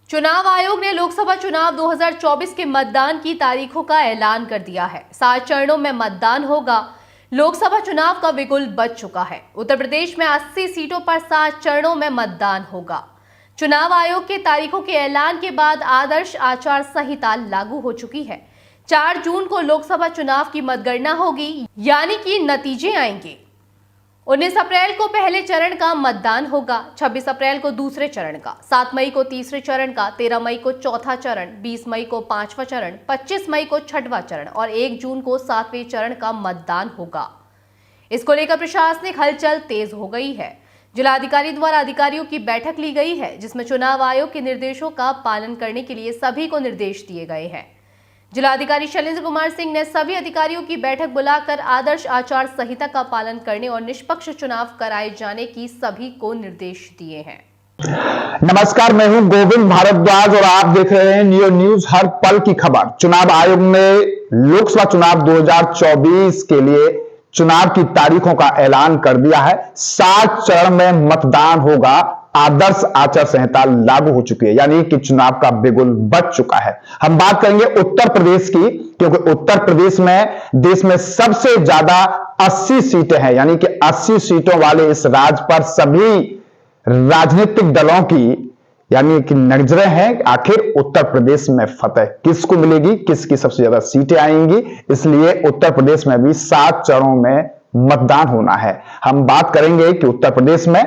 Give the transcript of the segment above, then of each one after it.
चुनाव आयोग ने लोकसभा चुनाव 2024 के मतदान की तारीखों का ऐलान कर दिया है। 7 चरणों में मतदान होगा। लोकसभा चुनाव का बिगुल बज चुका है। उत्तर प्रदेश में 80 सीटों पर 7 चरणों में मतदान होगा। चुनाव आयोग के तारीखों के ऐलान के बाद आदर्श आचार संहिता लागू हो चुकी है। 4 जून को लोकसभा चुनाव की मतगणना होगी, यानी कि नतीजे आएंगे। 19 अप्रैल को पहले चरण का मतदान होगा, 26 अप्रैल को दूसरे चरण का, 7 मई को तीसरे चरण का, 13 मई को चौथा चरण, 20 मई को 5वां चरण, 25 मई को 6वां चरण और 1 जून को 7वें चरण का मतदान होगा। इसको लेकर प्रशासनिक हलचल तेज हो गई है। जिलाधिकारी द्वारा अधिकारियों की बैठक ली गई है, जिसमें चुनाव आयोग के निर्देशों का पालन करने के लिए सभी को निर्देश दिए गए हैं। जिलाधिकारी शैलेंद्र कुमार सिंह ने सभी अधिकारियों की बैठक बुलाकर आदर्श आचार संहिता का पालन करने और निष्पक्ष चुनाव कराए जाने की सभी को निर्देश दिए हैं। नमस्कार, मैं हूं गोविंद भारद्वाज और आप देख रहे हैं नियो न्यूज, हर पल की खबर। चुनाव आयोग ने लोकसभा चुनाव 2024 के लिए चुनाव की तारीखों का ऐलान कर दिया है। 7 चरण में मतदान होगा। आदर्श आचार संहिता लागू हो चुकी है, यानी कि चुनाव का बिगुल बज चुका है। हम बात करेंगे उत्तर प्रदेश की, क्योंकि उत्तर प्रदेश में देश में सबसे ज्यादा 80 सीटें हैं, यानी कि 80 सीटों वाले इस राज्य पर सभी राजनीतिक दलों की यानी कि नजरें हैं। आखिर उत्तर प्रदेश में फतह किसको मिलेगी, किसकी सबसे ज्यादा सीटें आएंगी। इसलिए उत्तर प्रदेश में भी 7 चरणों में मतदान होना है। हम बात करेंगे कि उत्तर प्रदेश में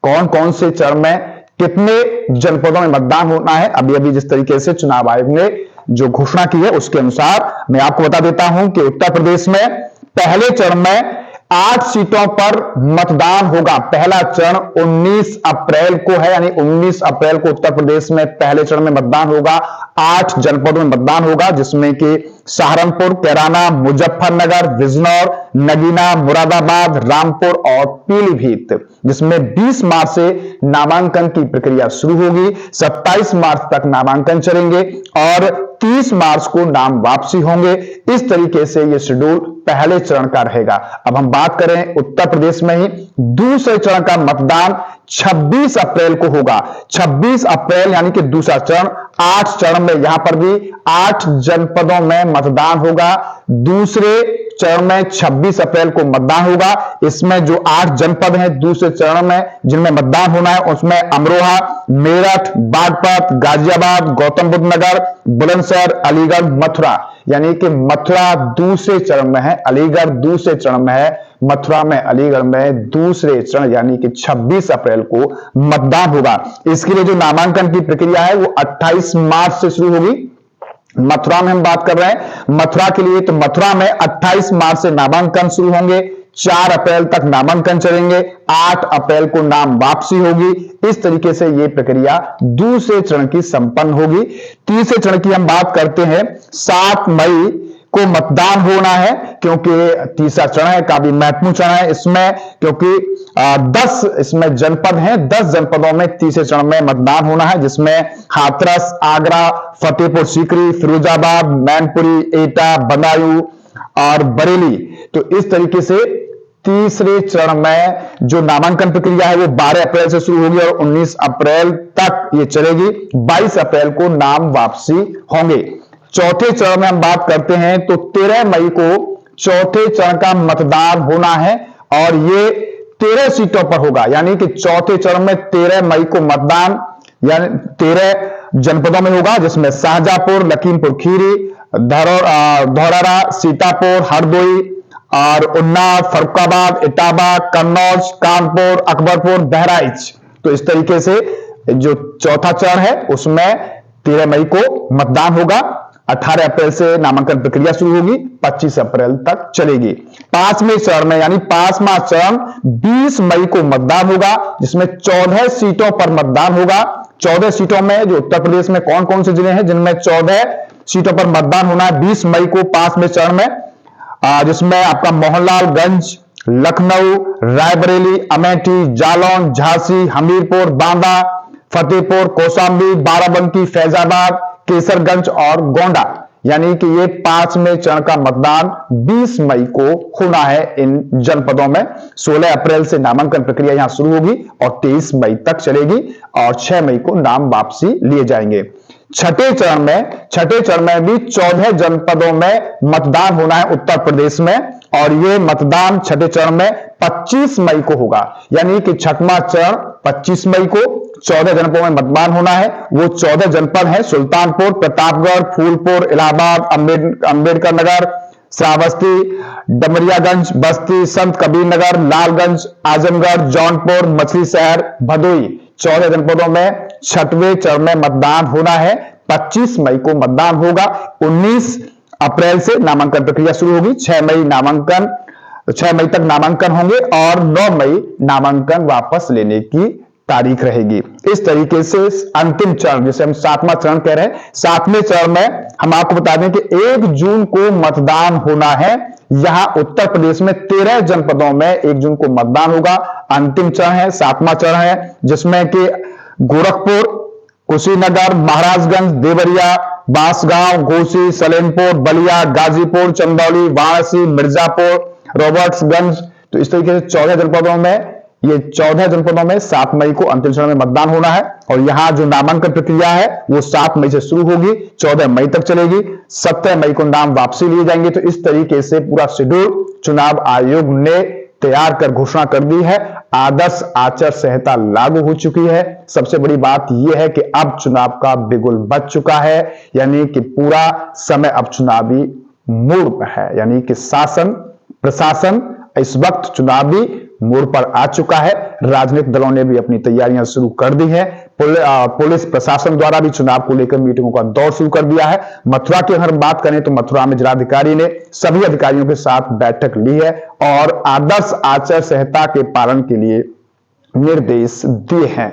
कौन कौन से चरण में कितने जनपदों में मतदान होना है। अभी अभी जिस तरीके से चुनाव आयोग ने जो घोषणा की है उसके अनुसार मैं आपको बता देता हूं कि उत्तर प्रदेश में पहले चरण में 8 सीटों पर मतदान होगा। पहला चरण 19 अप्रैल को है, यानी 19 अप्रैल को उत्तर प्रदेश में पहले चरण में मतदान होगा। 8 जनपदों में मतदान होगा, जिसमें कि सहारनपुर, कैराना, मुजफ्फरनगर, बिजनौर, नगीना, मुरादाबाद, रामपुर और पीलीभीत, जिसमें 20 मार्च से नामांकन की प्रक्रिया शुरू होगी। 27 मार्च तक नामांकन चलेंगे और 30 मार्च को नाम वापसी होंगे। इस तरीके से यह शेड्यूल पहले चरण का रहेगा। अब हम बात करें उत्तर प्रदेश में ही दूसरे चरण का मतदान 26 अप्रैल को होगा। 26 अप्रैल यानी कि दूसरा चरण। 8 चरण में यहां पर भी 8 जनपदों में मतदान होगा। दूसरे चरण में 26 अप्रैल को मतदान होगा। इसमें जो 8 जनपद हैं दूसरे चरण में जिनमें मतदान होना है, उसमें अमरोहा, मेरठ, बागपत, गाजियाबाद, गौतम बुद्ध नगर, बुलंदशहर, अलीगढ़, मथुरा, यानी कि मथुरा दूसरे चरण में है, अलीगढ़ दूसरे चरण में है, मथुरा में, अलीगढ़ में दूसरे चरण यानी कि 26 अप्रैल को मतदान होगा। इसके लिए जो नामांकन की प्रक्रिया है वो 28 मार्च से शुरू होगी। मथुरा में हम बात कर रहे हैं, मथुरा के लिए तो मथुरा में 28 मार्च से नामांकन शुरू होंगे। 4 अप्रैल तक नामांकन चलेंगे। 8 अप्रैल को नाम वापसी होगी। इस तरीके से यह प्रक्रिया दूसरे चरण की संपन्न होगी। तीसरे चरण की हम बात करते हैं, 7 मई को मतदान होना है, क्योंकि तीसरा चरण है, काफी महत्वपूर्ण चरण है इसमें, क्योंकि 10 इसमें जनपद हैं। 10 जनपदों में तीसरे चरण में मतदान होना है, जिसमें हाथरस, आगरा, फतेहपुर सीकरी, फिरोजाबाद, मैनपुरी, एटा, बदायूं और बरेली। तो इस तरीके से तीसरे चरण में जो नामांकन प्रक्रिया है वो 12 अप्रैल से शुरू होगी और 19 अप्रैल तक ये चलेगी। 22 अप्रैल को नाम वापसी होंगे। चौथे चरण में हम बात करते हैं तो 13 मई को चौथे चरण का मतदान होना है और ये 13 सीटों पर होगा, यानी कि चौथे चरण में 13 मई को मतदान यानी 13 जनपदों में होगा, जिसमें शाहजहांपुर, लखीमपुर खीरी, धौरहरा, सीतापुर, हरदोई और उन्नाव, फर्रुखाबाद, इटावा, कन्नौज, कानपुर, अकबरपुर, बहराइच। तो इस तरीके से जो चौथा चरण है उसमें 13 मई को मतदान होगा। 18 अप्रैल से नामांकन प्रक्रिया शुरू होगी, 25 अप्रैल तक चलेगी। 5वें चरण में यानी 5वां चरण 20 मई को मतदान होगा, जिसमें 14 सीटों पर मतदान होगा। 14 सीटों में जो उत्तर प्रदेश में कौन कौन से जिले हैं जिनमें 14 सीटों पर मतदान होना है 20 मई को 5वें चरण में, जिसमें आपका मोहनलालगंज, लखनऊ, रायबरेली, अमेठी, जालौन, झांसी, हमीरपुर, बांदा, फतेहपुर, कौशाम्बी, बाराबंकी, फैजाबाद, केसरगंज और गोंडा, यानी कि ये 5वें चरण का मतदान 20 मई को होना है इन जनपदों में। 16 अप्रैल से नामांकन प्रक्रिया यहां शुरू होगी और 23 मई तक चलेगी और 6 मई को नाम वापसी लिए जाएंगे। छठे चरण में भी 14 जनपदों में मतदान होना है उत्तर प्रदेश में, और ये मतदान छठे चरण में 25 मई को होगा। यानी कि छठवां चरण 25 मई को 14 जनपदों में मतदान होना है। वो 14 जनपद हैं सुल्तानपुर, प्रतापगढ़, फूलपुर, इलाहाबाद, अंबेडकर नगर, श्रावस्ती, डमरियागंज, बस्ती, संत कबीर नगर, लालगंज, आजमगढ़, जौनपुर, मछली शहर, भदोई। 14 जनपदों में छठवें चरण में मतदान होना है। 25 मई को मतदान होगा। 19 अप्रैल से नामांकन प्रक्रिया शुरू होगी। 6 मई तक नामांकन होंगे और 9 मई नामांकन वापस लेने की तारीख रहेगी। इस तरीके से अंतिम चरण, जिसे हम 7वां चरण कह रहे हैं, 7वें चरण में हम आपको बता दें कि 1 जून को मतदान होना है। यहां उत्तर प्रदेश में 13 जनपदों में 1 जून को मतदान होगा। अंतिम चरण है, 7वां चरण है, जिसमें कि गोरखपुर, कुशीनगर, महाराजगंज, देवरिया, बांसगांव, घोसी, सलेमपुर, बलिया, गाजीपुर, चंदौली, वाराणसी, मिर्जापुर, रॉबर्ट्सगंज। तो इस तरीके से 14 जनपदों में, ये 14 जनपदों में 7 मई को अंतिम चरण में मतदान होना है। और यहां जो नामांकन प्रक्रिया है वो 7 मई से शुरू होगी, 14 मई तक चलेगी, 17 मई को नाम वापसी लिए जाएंगे। तो इस तरीके से पूरा शेड्यूल चुनाव आयोग ने तैयार कर घोषणा कर दी है। आदर्श आचार संहिता लागू हो चुकी है। सबसे बड़ी बात यह है कि अब चुनाव का बिगुल बज चुका है, यानी कि पूरा समय अब चुनावी मोड़ पर है, यानी कि शासन प्रशासन इस वक्त चुनावी मोड़ पर आ चुका है। राजनीतिक दलों ने भी अपनी तैयारियां शुरू कर दी है। पुलिस प्रशासन द्वारा भी चुनाव को लेकर मीटिंगों का दौर शुरू कर दिया है। मथुरा की अगर बात करें तो मथुरा में जिलाधिकारी ने सभी अधिकारियों के साथ बैठक ली है और आदर्श आचार संहिता के पालन के लिए निर्देश दिए हैं।